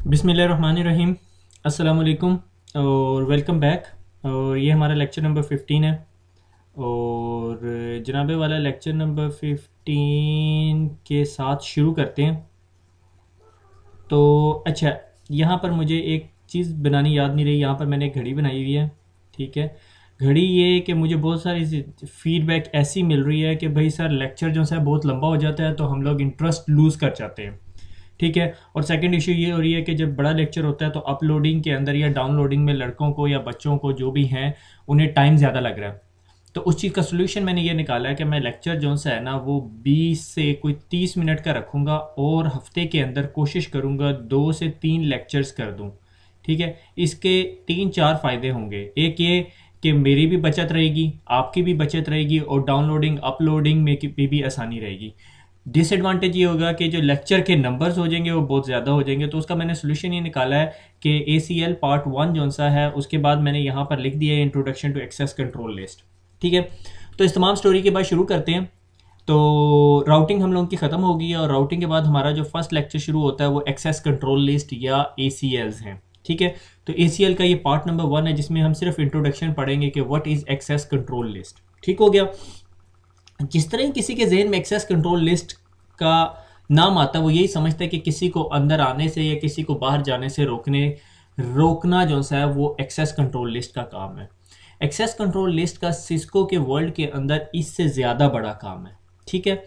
बिस्मिल्लाहिर्रहमानिर्रहीम। अस्सलाम वालेकुम और वेलकम बैक। और ये हमारा लेक्चर नंबर 15 है। और जनाबे वाला लेक्चर नंबर 15 के साथ शुरू करते हैं। तो अच्छा, यहाँ पर मुझे एक चीज़ बनानी याद नहीं रही। यहाँ पर मैंने एक घड़ी बनाई हुई है। ठीक है, घड़ी ये है कि मुझे बहुत सारी फीडबैक ऐसी मिल रही है कि भाई सर लेक्चर जो है बहुत लंबा हो जाता है तो हम लोग इंटरेस्ट लूज़ कर जाते हैं। ठीक है, और सेकंड इशू ये हो रही है कि जब बड़ा लेक्चर होता है तो अपलोडिंग के अंदर या डाउनलोडिंग में लड़कों को या बच्चों को जो भी हैं उन्हें टाइम ज़्यादा लग रहा है। तो उस चीज़ का सोल्यूशन मैंने ये निकाला है कि मैं लेक्चर जो सा है ना वो 20 से कोई 30 मिनट का रखूँगा और हफ्ते के अंदर कोशिश करूँगा 2 से 3 लेक्चर्स कर दूँ। ठीक है, इसके 3-4 फ़ायदे होंगे। एक ये कि मेरी भी बचत रहेगी, आपकी भी बचत रहेगी और डाउनलोडिंग अपलोडिंग में की भी आसानी रहेगी। डिसएडवांटेज ये होगा कि जो लेक्चर के नंबर्स हो जाएंगे वो बहुत ज़्यादा हो जाएंगे। तो उसका मैंने सोल्यूशन ये निकाला है कि ACL पार्ट 1 जो सा है उसके बाद मैंने यहाँ पर लिख दिया है introduction to access control list. ठीक है, तो इस तमाम स्टोरी के बाद शुरू करते हैं। तो राउटिंग हम लोगों की ख़त्म होगी और राउटिंग के बाद हमारा जो फर्स्ट लेक्चर शुरू होता है वो एक्सेस कंट्रोल लिस्ट या ACLs हैं। ठीक है, तो ACL का ये पार्ट नंबर 1 है जिसमें हम सिर्फ इंट्रोडक्शन पढ़ेंगे कि what is access control list. ठीक हो गया। जिस तरह किसी के जहन में एक्सेस कंट्रोल लिस्ट का नाम आता है वो यही समझता है कि किसी को अंदर आने से या किसी को बाहर जाने से रोकना जो सा है वो एक्सेस कंट्रोल लिस्ट का काम है। एक्सेस कंट्रोल लिस्ट का सिस्को के वर्ल्ड के अंदर इससे ज़्यादा बड़ा काम है। ठीक है,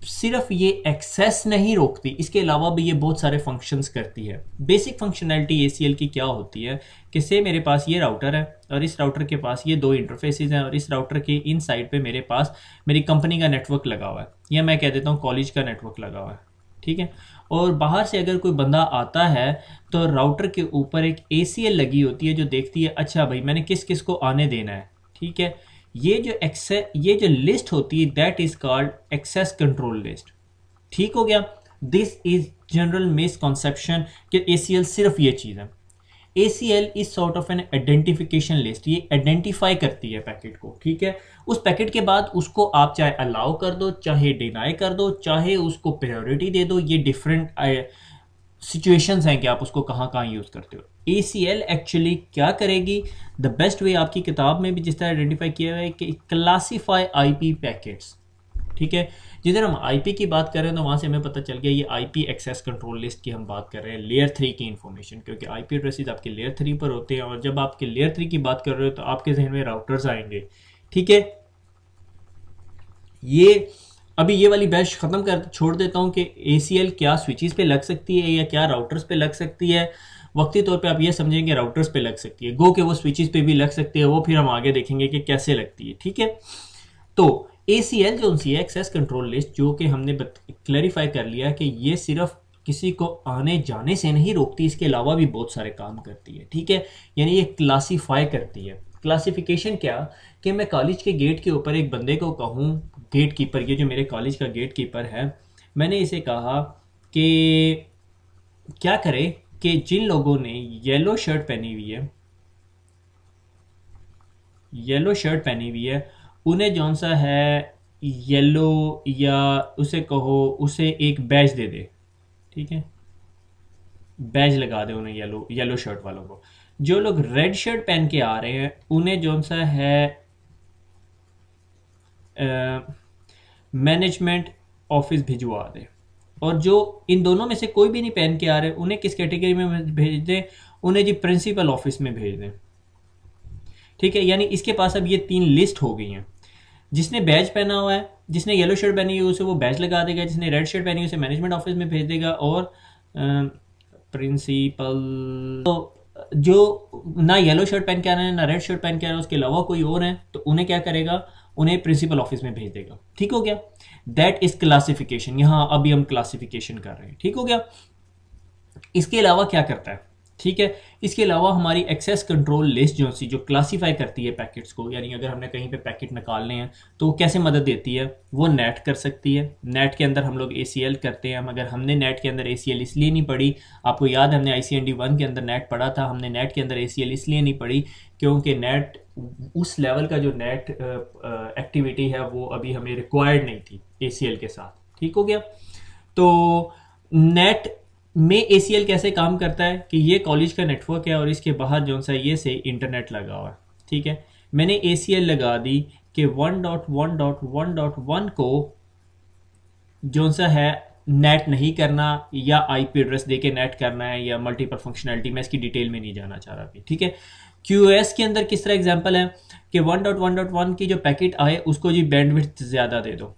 सिर्फ ये एक्सेस नहीं रोकती, इसके अलावा भी ये बहुत सारे फंक्शंस करती है। बेसिक फंक्शनैलिटी ACL की क्या होती है कि से मेरे पास ये राउटर है और इस राउटर के पास ये 2 इंटरफेसेस हैं और इस राउटर के इन साइड पे मेरे पास मेरी कंपनी का नेटवर्क लगा हुआ है या मैं कह देता हूँ कॉलेज का नेटवर्क लगा हुआ है। ठीक है, और बाहर से अगर कोई बंदा आता है तो राउटर के ऊपर एक ACL लगी होती है जो देखती है अच्छा भाई मैंने किस किस को आने देना है। ठीक है, ये जो लिस्ट होती है that is called access control list. ठीक हो गया। दिस इज जनरल मिसकॉन्सेप्शन कि ACL सिर्फ ये चीज़ है। ACL is sort of an identification list, ये आइडेंटिफाई करती है पैकेट को। ठीक है, उस पैकेट के बाद उसको आप चाहे अलाउ कर दो, चाहे डिनाई कर दो, चाहे उसको प्रायोरिटी दे दो, ये डिफरेंट सिचुएशंस हैं कि आप उसको कहाँ कहाँ यूज़ करते हो। ACL एक्चुअली क्या करेगी, द बेस्ट वे आपकी किताब में भी जिस तरह आइडेंटिफाई किया हुआ है कि क्लासीफाई IP पैकेट्स। ठीक है, जिधर हम IP की बात कर रहे हैं तो वहाँ से हमें पता चल गया ये IP एक्सेस कंट्रोल लिस्ट की हम बात कर रहे हैं, लेयर 3 की इन्फॉर्मेशन, क्योंकि IP एड्रेसेस आपके लेयर 3 पर होते हैं और जब आपके लेयर 3 की बात कर रहे हो तो आपके जहन में राउटर्स आएंगे। ठीक है, ये अभी ये वाली बैच ख़त्म कर छोड़ देता हूँ कि ACL क्या स्विचेस पे लग सकती है या क्या राउटर्स पे लग सकती है। वक्ती तौर पे आप ये समझेंगे राउटर्स पे लग सकती है, गो के वो स्विचेस पे भी लग सकती है, वो फिर हम आगे देखेंगे कि कैसे लगती है। ठीक है, तो ACL जो सी है एक्सेस कंट्रोल लिस्ट, जो कि हमने क्लैरिफाई कर लिया कि ये सिर्फ किसी को आने जाने से नहीं रोकती, इसके अलावा भी बहुत सारे काम करती है। ठीक है, यानी ये क्लासीफाई करती है। क्लासिफिकेशन क्या कि मैं कॉलेज के गेट के ऊपर एक बंदे को कहूँ, गेट कीपर, ये जो मेरे कॉलेज का गेट कीपर है, मैंने इसे कहा कि क्या करे कि जिन लोगों ने येलो शर्ट पहनी हुई है उन्हें जौन सा है येलो, या उसे कहो उसे एक बैज दे दे। ठीक है, बैज लगा दे उन्हें, येलो शर्ट वालों को। जो लोग रेड शर्ट पहन के आ रहे हैं उन्हें जौन सा है मैनेजमेंट ऑफिस भिजवा दे। और जो इन दोनों में से कोई भी नहीं पहन के आ रहे उन्हें किस कैटेगरी में भेज दें, उन्हें जी प्रिंसिपल ऑफिस में भेज दें। ठीक है, यानी इसके पास अब ये 3 लिस्ट हो गई हैं। जिसने बैज पहना हुआ है, जिसने येलो शर्ट पहनी हुई उसे वो बैज लगा देगा, जिसने रेड शर्ट पहनी हुई उसे मैनेजमेंट ऑफिस में भेज देगा, और प्रिंसिपल तो जो ना येलो शर्ट पहन के आ रहे हैं ना रेड शर्ट पहन के आ रहे हैं उसके अलावा कोई और है तो उन्हें क्या करेगा, उन्हें प्रिंसिपल ऑफिस में भेज देगा। ठीक हो गया, दैट इज क्लासिफिकेशन। यहाँ अभी हम क्लासिफिकेशन कर रहे हैं। ठीक हो गया, इसके अलावा क्या करता है, ठीक है, इसके अलावा हमारी एक्सेस कंट्रोल लिस्ट जो क्लासीफाई करती है पैकेट्स को, यानी अगर हमने कहीं पे पैकेट निकालने हैं तो वो कैसे मदद देती है, वो नेट कर सकती है। नेट के अंदर हम लोग ACL करते हैं, मगर हमने नेट के अंदर ACL इसलिए नहीं पढ़ी, आपको याद है हमने ICND 1 के अंदर नेट पढ़ा था, हमने नेट के अंदर ACL इसलिए नहीं पढ़ी क्योंकि नेट उस लेवल का जो नेट एक्टिविटी है वो अभी हमें रिक्वायर्ड नहीं थी ACL के साथ। ठीक हो गया, तो नेट में ACL कैसे काम करता है कि ये कॉलेज का नेटवर्क है और इसके बाहर जो सा ये से इंटरनेट लगा हुआ है, ठीक है। मैंने ACL लगा दी कि 1.1.1.1 को जो सा है नेट नहीं करना या IP एड्रेस देके नेट करना है या मल्टीपल फंक्शनैलिटी, मैं इसकी डिटेल में नहीं जाना चाह रहा अभी, ठीक है। QoS के अंदर किस तरह एग्जांपल है कि 1.1.1 की जो पैकेट आए उसको जी बैंडविड्थ ज़्यादा दे दो,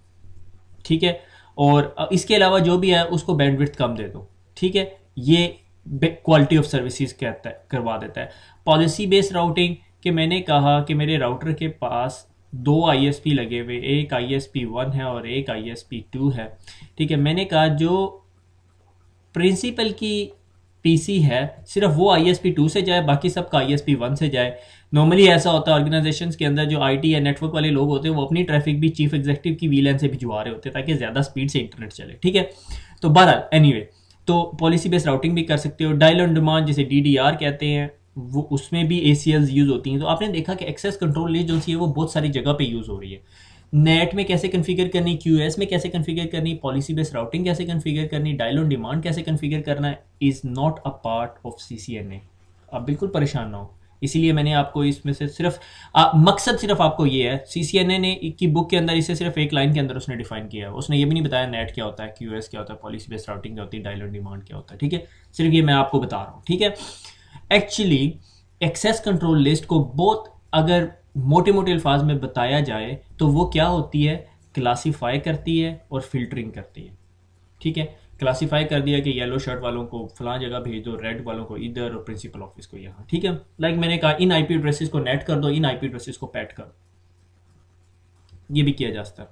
ठीक है, और इसके अलावा जो भी है उसको बैंडविड्थ कम दे दो, ठीक है। ये क्वालिटी ऑफ सर्विसेज कहता है, करवा देता है। पॉलिसी बेस्ड राउटिंग कि मैंने कहा कि मेरे राउटर के पास 2 ISP लगे हुए, एक ISP1 है और एक ISP2 है, ठीक है। मैंने कहा जो प्रिंसिपल की PC है सिर्फ वो ISP2 से जाए, बाकी सबका ISP1 से जाए। नॉर्मली ऐसा होता है ऑर्गेनाइजेशंस के अंदर, जो IT या नेटवर्क वाले लोग होते हैं वो अपनी ट्रैफिक भी चीफ एग्जीक्यूटिव की VLAN से भिजवा रहे होते हैं ताकि ज़्यादा स्पीड से इंटरनेट चले, ठीक है। तो बहरहाल एनीवे, तो पॉलिसी बेस्ड राउटिंग भी कर सकते हो। डायल ऑन डिमांड जिसे DDR कहते हैं, वो उसमें भी ACLs यूज़ होती हैं। तो आपने देखा कि एक्सेस कंट्रोल लिस्ट जो सी है वो बहुत सारी जगह पे यूज़ हो रही है। नेट में कैसे कन्फिगर करनी, QoS में कैसे कन्फिगर करनी, पॉलिसी बेस्ड राउटिंग कैसे कन्फिगर करनी, डायल ऑन डिमांड कैसे कन्फिगर करना, is not a part of CCNA। आप बिल्कुल परेशान ना हो, इसीलिए मैंने आपको इसमें से सिर्फ मकसद सिर्फ आपको ये है। CCNA ने की बुक के अंदर इसे सिर्फ एक लाइन के अंदर उसने डिफाइन किया है, उसने ये भी नहीं बताया नेट क्या होता है, QoS क्या होता है, पॉलिसी बेस्ड राउटिंग क्या होती है, डायल ऑन डिमांड क्या होता है, ठीक है। सिर्फ ये मैं आपको बता रहा हूँ, ठीक है। एक्चुअली एक्सेस कंट्रोल लिस्ट को बहुत अगर मोटे मोटे अल्फाज में बताया जाए तो वो क्या होती है, क्लासीफाई करती है और फिल्टरिंग करती है, ठीक है। क्लासीफाई कर दिया कि येलो शर्ट वालों को फलां जगह भेज दो, रेड वालों को इधर और प्रिंसिपल ऑफिस को यहाँ, ठीक है। लाइक मैंने कहा इन IP एड्रेसेस को नेट कर दो, इन IP एड्रेसेस को पैट कर दो, ये भी किया जा सकता है।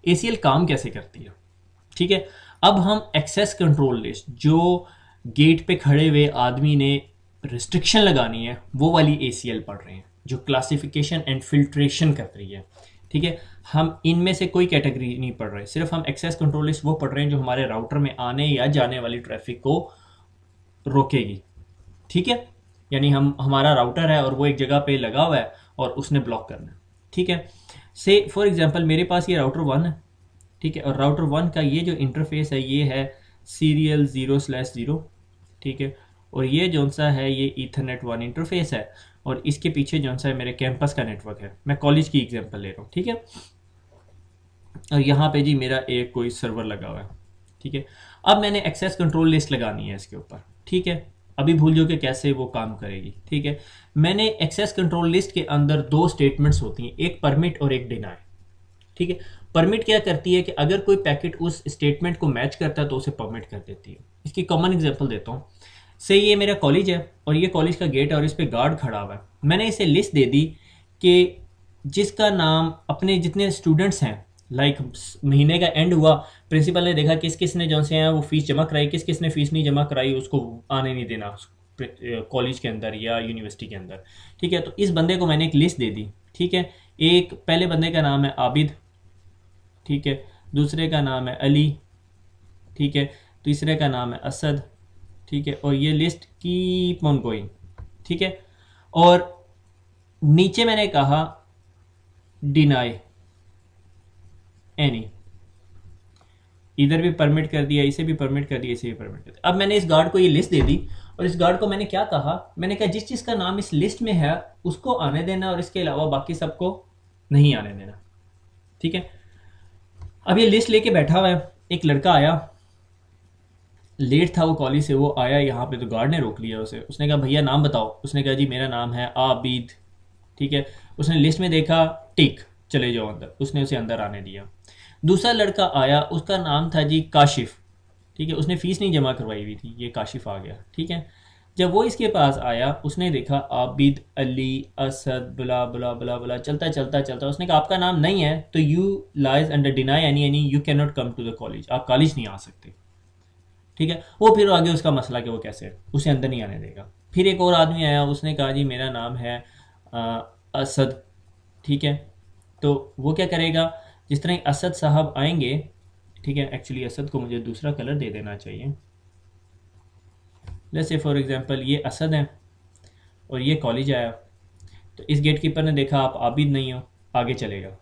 ACL काम कैसे करती है, ठीक है। अब हम एक्सेस कंट्रोल लिस्ट जो गेट पे खड़े हुए आदमी ने रिस्ट्रिक्शन लगानी है वो वाली ACL पढ़ रहे हैं, जो क्लासिफिकेशन एंड फिल्ट्रेशन कर रही है, ठीक है। हम इनमें से कोई कैटेगरी नहीं पढ़ रहे, सिर्फ हम एक्सेस कंट्रोल लिस्ट वो पढ़ रहे हैं जो हमारे राउटर में आने या जाने वाली ट्रैफिक को रोकेगी, ठीक है। यानी हमारा राउटर है और वो एक जगह पे लगा हुआ है और उसने ब्लॉक करना है, ठीक है। से फॉर एग्जांपल मेरे पास ये राउटर 1 है, ठीक है, और राउटर 1 का ये जो इंटरफेस है ये है सीरियल 0/0, ठीक है, और ये जो सा है ये ईथरनेट 1 इंटरफेस है और इसके पीछे जो सा है मेरे कैंपस का नेटवर्क है। मैं कॉलेज की एग्जांपल ले रहा हूँ, ठीक है। और यहाँ पे जी मेरा एक कोई सर्वर लगा हुआ है, ठीक है। अब मैंने एक्सेस कंट्रोल लिस्ट लगानी है इसके ऊपर, ठीक है। अभी भूल जाओ कि कैसे वो काम करेगी, ठीक है। मैंने एक्सेस कंट्रोल लिस्ट के अंदर 2 स्टेटमेंट्स होती हैं, एक परमिट और एक डिनाई, ठीक है। परमिट क्या करती है कि अगर कोई पैकेट उस स्टेटमेंट को मैच करता है तो उसे परमिट कर देती है। इसकी कॉमन एग्जांपल देता हूँ। से ये मेरा कॉलेज है और ये कॉलेज का गेट है और इस पे गार्ड खड़ा हुआ है। मैंने इसे लिस्ट दे दी कि जिसका नाम अपने जितने स्टूडेंट्स हैं, लाइक महीने का एंड हुआ, प्रिंसिपल ने देखा किस किस ने जो से हैं वो फीस जमा कराई, किस किस ने फीस नहीं जमा कराई उसको आने नहीं देना कॉलेज के अंदर या यूनिवर्सिटी के अंदर, ठीक है। तो इस बंदे को मैंने एक लिस्ट दे दी, ठीक है। एक पहले बंदे का नाम है आबिद, ठीक है, दूसरे का नाम है अली, ठीक है, तीसरे का नाम है असद, ठीक है, और ये लिस्ट कीप ऑन गोइंग, ठीक है। और नीचे मैंने कहा डिनाई एनी, इधर भी परमिट कर दिया, इसे भी परमिट कर दिया, इसे भी परमिट कर दिया। अब मैंने इस गार्ड को ये लिस्ट दे दी और इस गार्ड को मैंने क्या कहा, मैंने कहा जिस चीज का नाम इस लिस्ट में है उसको आने देना और इसके अलावा बाकी सबको नहीं आने देना, ठीक है। अब ये लिस्ट लेके बैठा हुआ है, एक लड़का आया, लेट था वो कॉलेज से, वो आया यहाँ पे तो गार्ड ने रोक लिया उसे। उसने कहा भैया नाम बताओ, उसने कहा जी मेरा नाम है आबिद, ठीक है। उसने लिस्ट में देखा, टिक, चले जाओ अंदर, उसने उसे अंदर आने दिया। दूसरा लड़का आया, उसका नाम था जी काशिफ, ठीक है, उसने फीस नहीं जमा करवाई हुई थी, ये काशिफ आ गया, ठीक है। जब वो इसके पास आया उसने देखा आबिद अली असद बला बला बला बला, चलता चलता चलता, उसने कहा आपका नाम नहीं है तो you lies under deny any you can not come to the college, आप कॉलेज नहीं आ सकते, ठीक है। वो फिर आगे उसका मसला कि वो कैसे उसे अंदर नहीं आने देगा। फिर एक और आदमी आया, उसने कहा जी मेरा नाम है असद, ठीक है। तो वो क्या करेगा, जिस तरह असद साहब आएंगे, ठीक है, एक्चुअली असद को मुझे दूसरा कलर दे देना चाहिए। लेट्स से फॉर एग्जांपल ये असद है और ये कॉलेज आया, तो इस गेट कीपर ने देखा आप आबिद नहीं हो, आगे चलेगा,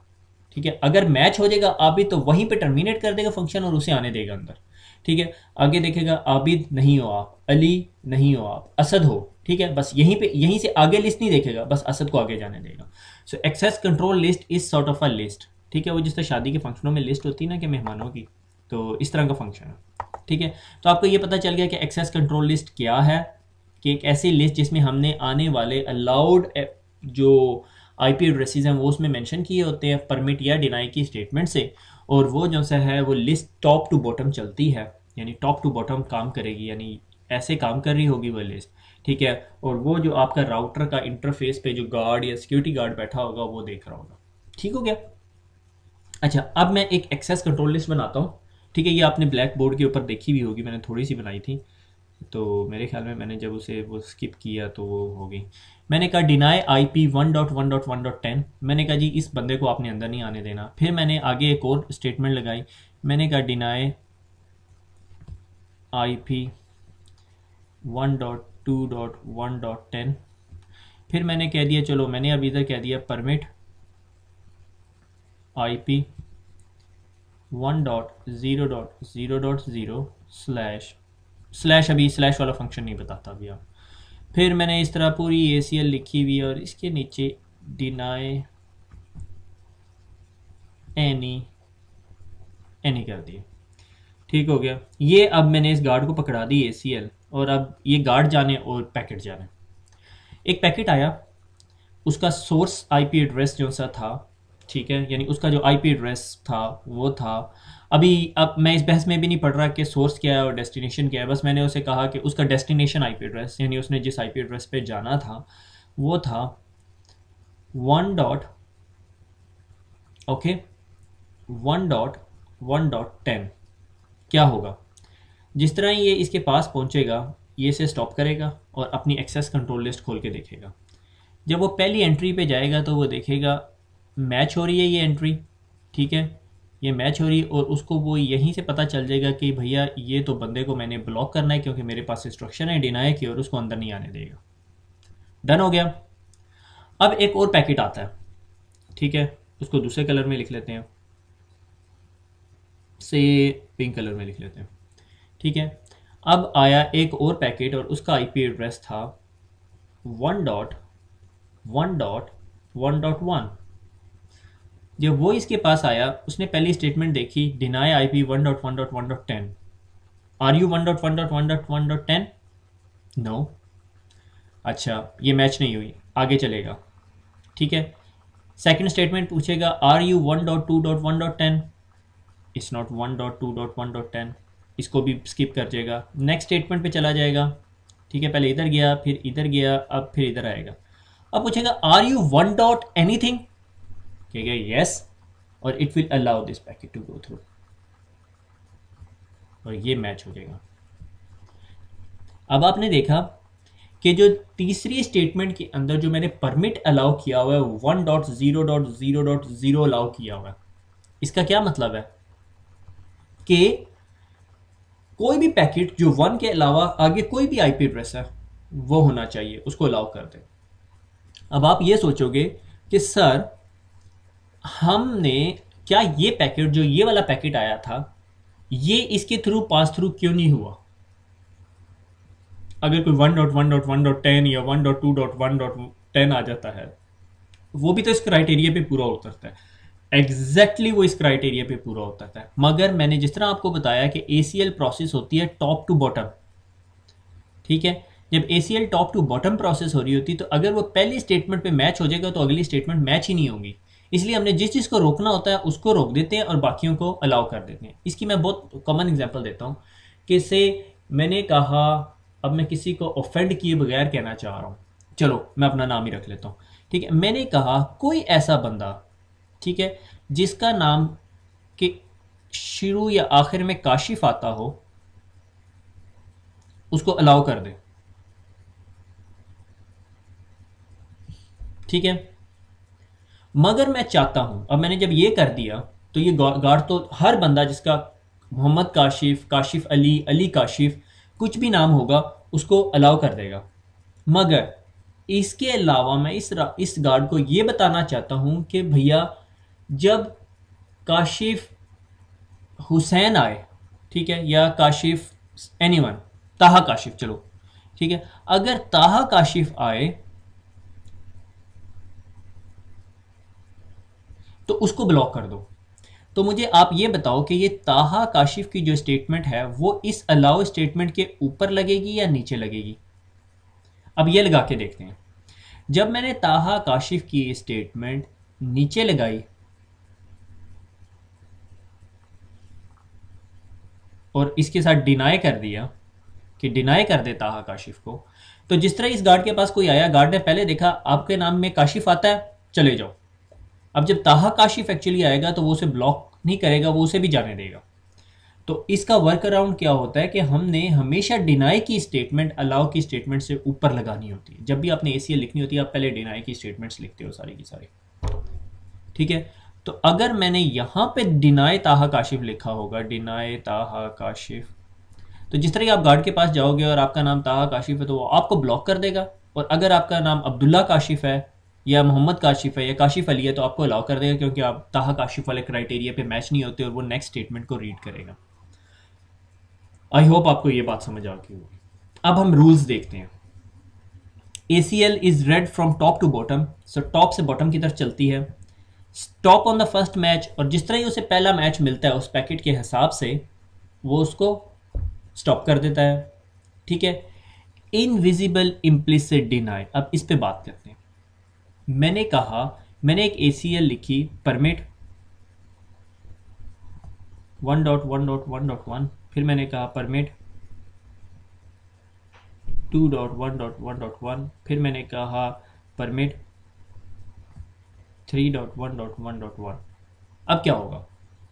ठीक है। अगर मैच हो जाएगा आबिद तो वहीं पे टर्मिनेट कर देगा फंक्शन और उसे आने देगा अंदर। ठीक है, आगे देखेगा आबिद नहीं हो आप, अली नहीं हो आप, असद हो। ठीक है, बस यहीं पे, यहीं से आगे लिस्ट नहीं देखेगा, बस असद को आगे जाने देगा। So access control list is sort of a list. ठीक है, वो जिस तरह शादी के फंक्शनों में लिस्ट होती है ना कि मेहमानों की, तो इस तरह का फंक्शन है। ठीक है, तो आपको ये पता चल गया कि एक्सेस कंट्रोल लिस्ट क्या है, कि एक ऐसी लिस्ट जिसमें हमने आने वाले अलाउड जो आईपी एड्रेसेस हैं वो उसमें मेंशन किए होते हैं परमिट या डिनाई की स्टेटमेंट से, और वो जो सा है वो लिस्ट टॉप टू बॉटम चलती है, यानी टॉप टू बॉटम काम करेगी, यानी ऐसे काम कर रही होगी वो लिस्ट। ठीक है, और वो जो आपका राउटर का इंटरफेस पे जो गार्ड या सिक्योरिटी गार्ड बैठा होगा वो देख रहा होगा। ठीक हो गया। अच्छा, अब मैं एक एक्सेस कंट्रोल लिस्ट बनाता हूँ। ठीक है, ये आपने ब्लैक बोर्ड के ऊपर देखी भी होगी, मैंने थोड़ी सी बनाई थी, तो मेरे ख्याल में मैंने जब उसे वो स्किप किया तो वो हो गई। मैंने कहा डिनाई IP 1.1.1.10, मैंने कहा जी इस बंदे को आपने अंदर नहीं आने देना। फिर मैंने आगे एक और स्टेटमेंट लगाई, मैंने कहा डिनाई IP 1.2.1.10। फिर मैंने कह दिया, चलो मैंने अब इधर कह दिया परमिट IP 1.0.0.0 स्लैश, अभी स्लैश वाला फंक्शन नहीं बताता अभी आप। फिर मैंने इस तरह पूरी ACL लिखी हुई और इसके नीचे डिनाई एनी कर दिए। ठीक हो गया। ये अब मैंने इस गार्ड को पकड़ा दी ACL, और अब ये गार्ड जाने और पैकेट जाने। एक पैकेट आया, उसका सोर्स IP एड्रेस जो सा था, ठीक है, यानी उसका जो IP एड्रेस था वो था, अभी अब मैं इस बहस में भी नहीं पढ़ रहा कि सोर्स क्या है और डेस्टिनेशन क्या है, बस मैंने उसे कहा कि उसका डेस्टिनेशन IP एड्रेस, यानी उसने जिस IP एड्रेस पे जाना था वो था 1.1.1.10। क्या होगा, जिस तरह ये इसके पास पहुंचेगा ये इसे स्टॉप करेगा और अपनी एक्सेस कंट्रोल लिस्ट खोल के देखेगा। जब वो पहली एंट्री पे जाएगा तो वो देखेगा मैच हो रही है ये एंट्री, ठीक है, ये मैच हो रही है, और उसको वो यहीं से पता चल जाएगा कि भैया ये तो बंदे को मैंने ब्लॉक करना है क्योंकि मेरे पास इंस्ट्रक्शन है डिनाई की, और उसको अंदर नहीं आने देगा। डन हो गया। अब एक और पैकेट आता है, ठीक है, उसको दूसरे कलर में लिख लेते हैं, से पिंक कलर में लिख लेते हैं। ठीक है, अब आया एक और पैकेट और उसका IP एड्रेस था 1.1.1.1। जब वो इसके पास आया उसने पहली स्टेटमेंट देखी, deny IP 1.1.1.10। Are you 1.1.1.1.10? No. अच्छा, ये मैच नहीं हुई, आगे चलेगा। ठीक है, सेकंड स्टेटमेंट पूछेगा आर यू 1.2.1.10? इट्स नॉट 1.2.1.10, इसको भी स्किप कर जाएगा, नेक्स्ट स्टेटमेंट पे चला जाएगा। ठीक है, पहले इधर गया, फिर इधर गया, अब फिर इधर आएगा। अब पूछेगा आर यू 1 डॉट एनीथिंग? कहेगा यस, और it will allow this packet to go through, और ये मैच हो जाएगा। अब आपने देखा कि जो तीसरी स्टेटमेंट के अंदर जो मैंने परमिट अलाउ किया हुआ है 1.0.0.0 अलाउ किया हुआ है, इसका क्या मतलब है कि कोई भी पैकेट जो 1 के अलावा आगे कोई भी IP एड्रेस है वो होना चाहिए, उसको अलाउ कर दें। अब आप ये सोचोगे कि सर हमने क्या ये पैकेट, जो ये वाला पैकेट आया था, ये इसके थ्रू पास थ्रू क्यों नहीं हुआ? अगर कोई 1.1.1.10 या 1.2.1.10 आ जाता है, वो भी तो इस क्राइटेरिया पे पूरा उतरता है, एग्जैक्टली वो इस क्राइटेरिया पे पूरा उतरता है। मगर मैंने जिस तरह आपको बताया कि ACL प्रोसेस होती है टॉप टू बॉटम, ठीक है, जब ACL top to bottom process हो रही होती है तो अगर वो पहली स्टेटमेंट पे मैच हो जाएगा तो अगली स्टेटमेंट मैच ही नहीं होगी, इसलिए हमने जिस चीज़ को रोकना होता है उसको रोक देते हैं और बाकियों को अलाउ कर देते हैं। इसकी मैं बहुत कॉमन एग्जांपल देता हूँ कि से मैंने कहा, अब मैं किसी को ऑफेंड किए बगैर कहना चाह रहा हूँ, चलो मैं अपना नाम ही रख लेता हूँ, ठीक है, मैंने कहा कोई ऐसा बंदा, ठीक है, जिसका नाम के शुरू या आखिर में काशिफ आता हो, उसको अलाउ कर दे। ठीक है, मगर मैं चाहता हूं, अब मैंने जब ये कर दिया तो ये गार्ड तो हर बंदा जिसका मोहम्मद काशिफ, काशिफ अली, अली काशिफ, कुछ भी नाम होगा उसको अलाउ कर देगा। मगर इसके अलावा मैं इस गार्ड को ये बताना चाहता हूं कि भैया जब काशिफ हुसैन आए, ठीक है, या काशिफ, एनीवन, ताहा काशिफ, चलो ठीक है। अगर ताहा काशिफ आए तो उसको ब्लॉक कर दो। तो मुझे आप ये बताओ कि ये ताहा काशिफ की जो स्टेटमेंट है वो इस अलाउ स्टेटमेंट के ऊपर लगेगी या नीचे लगेगी। अब ये लगा के देखते हैं। जब मैंने ताहा काशिफ की स्टेटमेंट नीचे लगाई और इसके साथ डिनाई कर दिया कि डिनाई कर दे ताहा काशिफ को, तो जिस तरह इस गार्ड के पास कोई आया, गार्ड ने पहले देखा आपके नाम में काशिफ आता है, चले जाओ। अब जब ताहा काशिफ एक्चुअली आएगा तो वो उसे ब्लॉक नहीं करेगा, वो उसे भी जाने देगा। तो इसका वर्क अराउंड क्या होता है कि हमने हमेशा डिनाई की स्टेटमेंट अलाउ की स्टेटमेंट से ऊपर लगानी होती है। जब भी आपने एसीएल लिखनी होती है आप पहले डिनाई की स्टेटमेंट्स लिखते हो सारी की सारी, ठीक है। तो अगर मैंने यहां पे डिनाई ताहा काशिफ लिखा होगा, डिनाई ताहा काशिफ, तो जिस तरह आप गार्ड के पास जाओगे और आपका नाम ताहा काशिफ है तो वो आपको ब्लॉक कर देगा। और अगर आपका नाम अब्दुल्ला काशिफ है या मोहम्मद काशिफ है या काशिफ अली है तो आपको अलाउ कर देगा, क्योंकि आप ताहा काशिफ वाले क्राइटेरिया पे मैच नहीं होते और वो नेक्स्ट स्टेटमेंट को रीड करेगा। आई होप आपको ये बात समझ आ गई होगी। अब हम रूल्स देखते हैं। ACL is read from top to bottom, so top से बॉटम की तरफ चलती है। Stop on the first match, और जिस तरह ही उसे पहला मैच मिलता है उस पैकेट के हिसाब से वो उसको स्टॉप कर देता है, ठीक है। इनविजिबल इम्प्लिसिट डिनाई, अब इस पे बात करते हैं। मैंने कहा, मैंने एक ACL लिखी परमिट 1.1.1.1, फिर मैंने कहा परमिट 2.1.1.1, फिर मैंने कहा परमिट 3.1.1.1। अब क्या होगा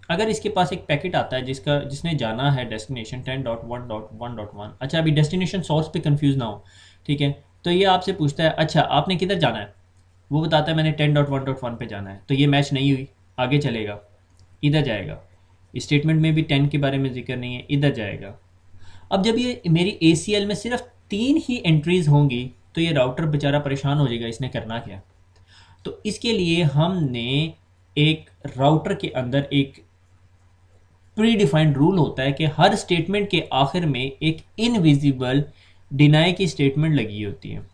अगर इसके पास एक पैकेट आता है जिसने जाना है डेस्टिनेशन 10.1.1.1। अच्छा, अभी डेस्टिनेशन सोर्स पे कंफ्यूज ना हो, ठीक है। तो ये आपसे पूछता है अच्छा आपने किधर जाना है, वो बताता है मैंने 10.1.1 पे जाना है, तो ये मैच नहीं हुई, आगे चलेगा, इधर जाएगा। स्टेटमेंट में भी 10 के बारे में जिक्र नहीं है, इधर जाएगा। अब जब ये मेरी ACL में सिर्फ 3 ही एंट्रीज होंगी तो ये राउटर बेचारा परेशान हो जाएगा, इसने करना क्या। तो इसके लिए हमने एक राउटर के अंदर एक प्री डिफाइंड रूल होता है कि हर स्टेटमेंट के आखिर में एक इनविजिबल डिनाई की स्टेटमेंट लगी होती है।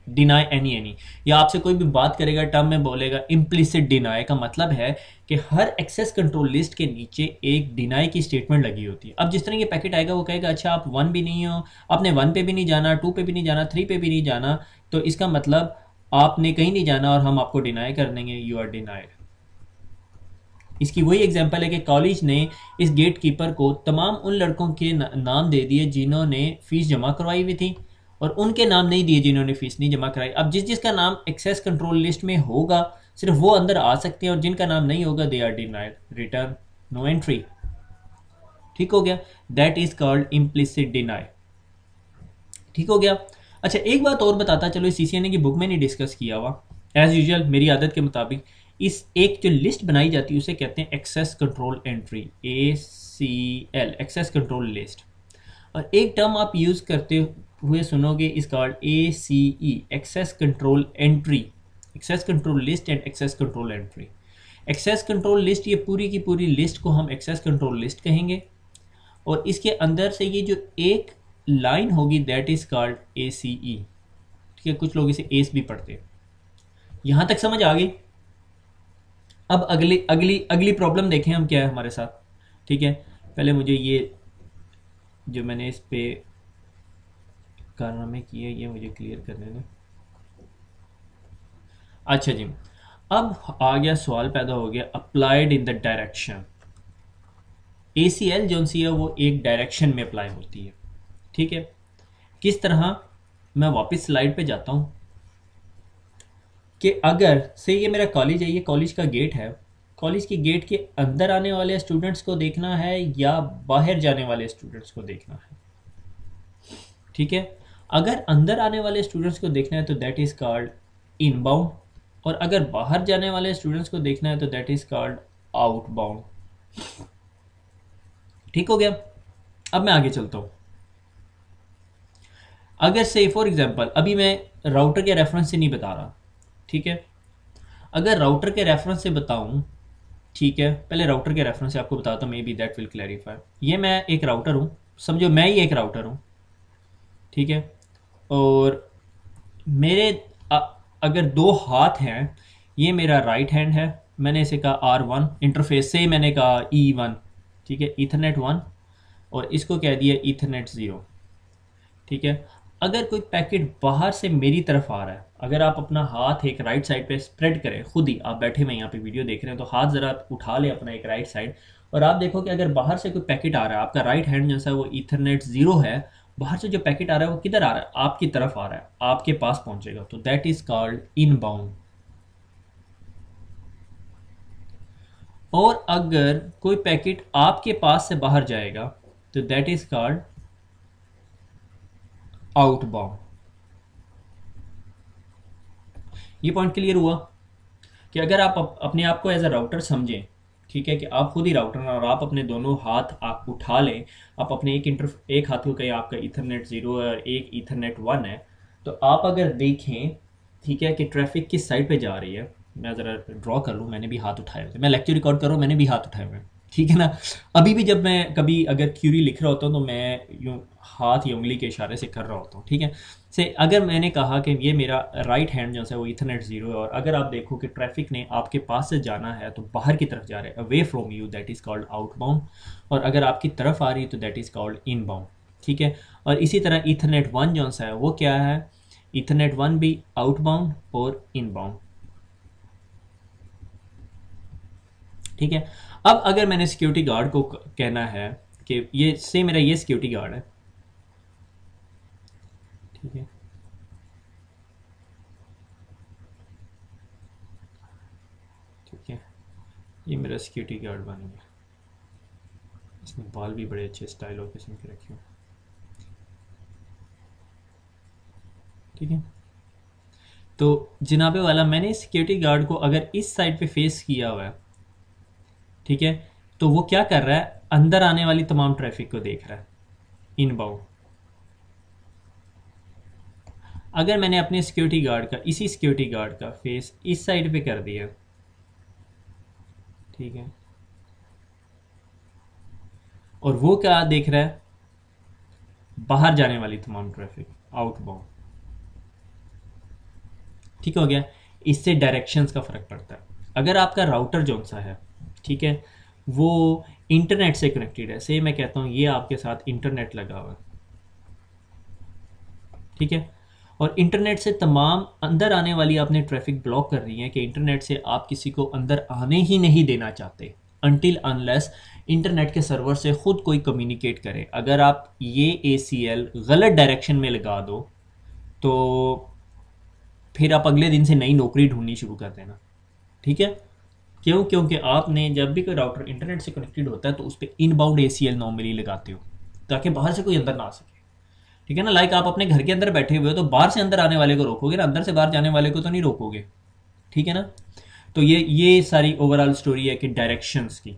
डिनाई एनी, या आपसे कोई भी बात करेगा टर्म में बोलेगा इम्प्लिसिट डिनाई, का मतलब है कि हर एक्सेस कंट्रोल लिस्ट के नीचे एक डिनाई की स्टेटमेंट लगी होती है। अब जिस तरह ये पैकेट आएगा वो कहेगा अच्छा आप 1 भी नहीं हो, आपने 1 पे भी नहीं जाना, 2 पे भी नहीं जाना, 3 पे भी नहीं जाना, तो इसका मतलब आपने कहीं नहीं जाना और हम आपको डिनाई कर देंगे, यू आर डिनाइड। इसकी वही एग्जांपल है कि कॉलेज ने इस गेट कीपर को तमाम उन लड़कों के नाम दे दिए जिन्होंने फीस जमा करवाई हुई थी और उनके नाम नहीं दिए जिन्होंने फीस नहीं जमा कराई। अब जिसका नाम एक्सेस कंट्रोल लिस्ट में होगा सिर्फ वो अंदर आ सकते हैं और जिनका नाम नहीं होगा they are denied, return no entry. ठीक हो गया, that is called implicit deny. ठीक हो गया। अच्छा एक बात और बताता चलो, इस CCNA की बुक में नहीं डिस्कस किया हुआ, एज यूजुअल मेरी आदत के मुताबिक इस एक जो लिस्ट बनाई जाती है उसे कहते हैं access control entry, ACL, access control list. और एक टर्म आप यूज करते हुए सुनोगे is called ACE, access control entry, access control list and access control entry. Access control list, ये पूरी की पूरी लिस्ट को हम एक्सेस कंट्रोल लिस्ट कहेंगे और इसके अंदर से ये जो एक लाइन होगी दैट इज कॉल्ड ACE। ठीक है, कुछ लोग इसे एस भी पढ़ते हैं। यहां तक समझ आ गई। अब अगली अगली अगली प्रॉब्लम देखें हम क्या है हमारे साथ। ठीक है, पहले मुझे ये जो मैंने इस पे कारनामे किए ये मुझे क्लियर करने दें। अच्छा जी, अब आ गया सवाल पैदा हो गया applied in the direction. ACL जो सी है वो एक डायरेक्शन में अप्लाई होती है। ठीक है, किस तरह, मैं वापस स्लाइड पे जाता हूं कि अगर से ये मेरा कॉलेज है, ये कॉलेज का गेट है, कॉलेज के गेट के अंदर आने वाले स्टूडेंट्स को देखना है या बाहर जाने वाले स्टूडेंट्स को देखना है। ठीक है, अगर अंदर आने वाले स्टूडेंट्स को देखना है तो दैट इज कॉल्ड इनबाउंड, और अगर बाहर जाने वाले स्टूडेंट्स को देखना है तो दैट इज कॉल्ड आउटबाउंड। ठीक हो गया। अब मैं आगे चलता हूं। अगर से फॉर एग्जांपल अभी मैं राउटर के रेफरेंस से नहीं बता रहा, ठीक है, अगर राउटर के रेफरेंस से बताऊं ठीक है, पहले राउटर के रेफरेंस से आपको बताता हूँ, may be that will clarify. ये मैं एक राउटर हूँ, समझो मैं ही एक राउटर हूँ, ठीक है। और मेरे अ, अगर दो हाथ हैं, ये मेरा राइट हैंड है, मैंने इसे कहा R1, इंटरफेस से ही मैंने कहा E1, ठीक है, ईथरनेट 1, और इसको कह दिया ईथरनेट 0, ठीक है। अगर कोई पैकेट बाहर से मेरी तरफ आ रहा है, अगर आप अपना हाथ एक राइट साइड पे स्प्रेड करें, खुद ही आप बैठे में यहाँ पे वीडियो देख रहे हैं, तो हाथ ज़रा उठा लें अपना एक राइट साइड, और आप देखो कि अगर बाहर से कोई पैकेट आ रहा है, आपका राइट हैंड जो है वो ईथरनेट 0 है, बाहर से जो पैकेट आ रहा है वो किधर आ रहा है, आपकी तरफ आ रहा है, आपके पास पहुंचेगा, तो दैट इज कॉल्ड इनबाउंड। और अगर कोई पैकेट आपके पास से बाहर जाएगा, तो दैट इज कॉल्ड आउटबाउंड। ये पॉइंट क्लियर हुआ कि अगर आप अपने आप को एज अ राउटर समझें, ठीक है, कि आप खुद ही राउटर हैं और आप अपने दोनों हाथ आप उठा लें, आप अपने एक हाथ को कहें आपका ईथरनेट 0 है और एक ईथरनेट 1 है, तो आप अगर देखें, ठीक है, कि ट्रैफिक किस साइड पे जा रही है, मैं ज़रा ड्रॉ कर लूँ, मैंने भी हाथ उठाए हुए थे, मैं लेक्चर रिकॉर्ड कर रहा हूँ, मैंने भी हाथ उठाए हुए हैं, ठीक है ना। अभी भी जब मैं कभी अगर क्यूरी लिख रहा होता हूँ, तो मैं यूँ हाथ या उंगली के इशारे से कर रहा होता हूँ, ठीक है। से अगर मैंने कहा कि ये मेरा राइट हैंड जो है वो ईथरनेट 0 है, और अगर आप देखो कि ट्रैफिक ने आपके पास से जाना है तो बाहर की तरफ जा रहे हैं, away from you, that is called outbound, और अगर आपकी तरफ आ रही है तो दैट इज़ कॉल्ड इनबाउंड, ठीक है। और इसी तरह ईथरनेट 1 जो है वो क्या है, ईथरनेट 1 भी आउटबाउंड और इनबाउंड, ठीक है। अब अगर मैंने सिक्योरिटी गार्ड को कहना है कि ये से मेरा ये सिक्योरिटी गार्ड है, ठीक है, ठीक है, ये मेरा सिक्योरिटी गार्ड बन गया, इसमें बाल भी बड़े अच्छे स्टाइल और किस्म के रखे हुए, ठीक है। तो जनाबे वाला, मैंने सिक्योरिटी गार्ड को अगर इस साइड पे फेस किया हुआ है, ठीक है, तो वो क्या कर रहा है, अंदर आने वाली तमाम ट्रैफिक को देख रहा है, इनबाउंड। अगर मैंने अपने सिक्योरिटी गार्ड का, इसी सिक्योरिटी गार्ड का फेस इस साइड पे कर दिया, ठीक है, और वो क्या देख रहा है, बाहर जाने वाली तमाम ट्रैफिक, आउटबाउंड, ठीक हो गया। इससे डायरेक्शंस का फ़र्क पड़ता है। अगर आपका राउटर जो सा है, ठीक है, वो इंटरनेट से कनेक्टेड है, से मैं कहता हूँ ये आपके साथ इंटरनेट लगा हुआ है, ठीक है, और इंटरनेट से तमाम अंदर आने वाली आपने ट्रैफिक ब्लॉक कर रही है, कि इंटरनेट से आप किसी को अंदर आने ही नहीं देना चाहते, अनटिल अनलेस इंटरनेट के सर्वर से खुद कोई कम्युनिकेट करे। अगर आप ये ACL गलत डायरेक्शन में लगा दो, तो फिर आप अगले दिन से नई नौकरी ढूंढनी शुरू कर देना, ठीक है। क्यों? क्योंकि आपने जब भी कोई राउटर इंटरनेट से कनेक्टेड होता है तो उस पर इनबाउंड ACL नॉर्मली लगाते हो, ताकि बाहर से कोई अंदर ना आ सके, ठीक है ना। लाइक आप अपने घर के अंदर बैठे हुए हो, तो बाहर से अंदर आने वाले को रोकोगे ना, अंदर से बाहर जाने वाले को तो नहीं रोकोगे, ठीक है ना। तो ये सारी ओवरऑल स्टोरी है कि डायरेक्शंस की,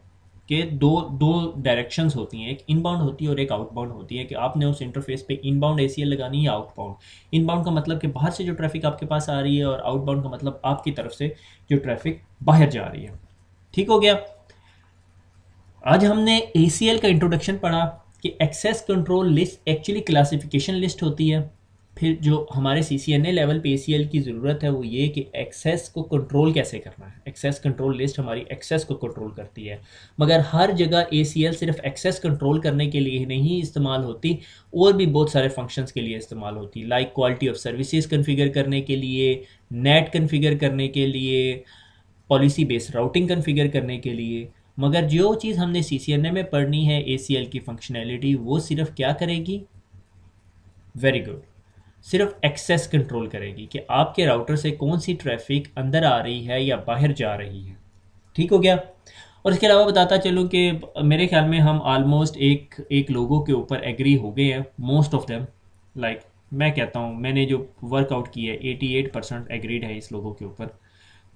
कि दो दो डायरेक्शंस होती हैं, एक इनबाउंड होती है और एक आउटबाउंड होती है, कि आपने उस इंटरफेस पे इनबाउंड ACL लगानी है या आउटबाउंड। इनबाउंड का मतलब कि बाहर से जो ट्रैफिक आपके पास आ रही है, और आउटबाउंड का मतलब आपकी तरफ से जो ट्रैफिक बाहर जा रही है, ठीक हो गया। आज हमने ACL का इंट्रोडक्शन पढ़ा कि access control list actually classification list होती है। फिर जो हमारे CCNA लेवल पे ACL की ज़रूरत है वो ये कि एक्सेस को कंट्रोल कैसे करना है। एक्सेस कंट्रोल लिस्ट हमारी एक्सेस को कंट्रोल करती है, मगर हर जगह ACL सिर्फ एक्सेस कंट्रोल करने के लिए नहीं इस्तेमाल होती, और भी बहुत सारे फंक्शंस के लिए इस्तेमाल होती, like quality of services configure करने के लिए, नेट कन्फिगर करने के लिए, पॉलिसी बेस्ड राउटिंग कन्फिगर करने के लिए। मगर जो चीज़ हमने CCNA में पढ़नी है ACL की फंक्शनैलिटी, वो सिर्फ क्या करेगी, वेरी गुड, सिर्फ एक्सेस कंट्रोल करेगी, कि आपके राउटर से कौन सी ट्रैफिक अंदर आ रही है या बाहर जा रही है, ठीक हो गया। और इसके अलावा बताता चलूँ कि मेरे ख्याल में हम ऑलमोस्ट एक एक लोगों के ऊपर एग्री हो गए हैं, मोस्ट ऑफ देम, लाइक मैं कहता हूँ मैंने जो वर्कआउट की है 88% एग्रीड है इस लोगों के ऊपर।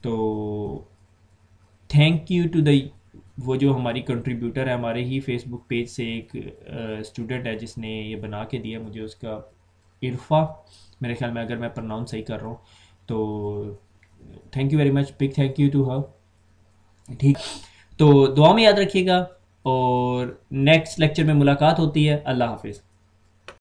तो थैंक यू टू द, वो जो हमारी कंट्रीब्यूटर है हमारे ही फेसबुक पेज से, एक स्टूडेंट है जिसने ये बना के दिया मुझे, उसका इरफा, मेरे ख्याल में, अगर मैं प्रोनाउंस सही कर रहा हूँ, तो thank you very much, big thank you to her, ठीक। तो दुआ में याद रखिएगा, और नेक्स्ट लेक्चर में मुलाकात होती है। अल्लाह हाफिज़।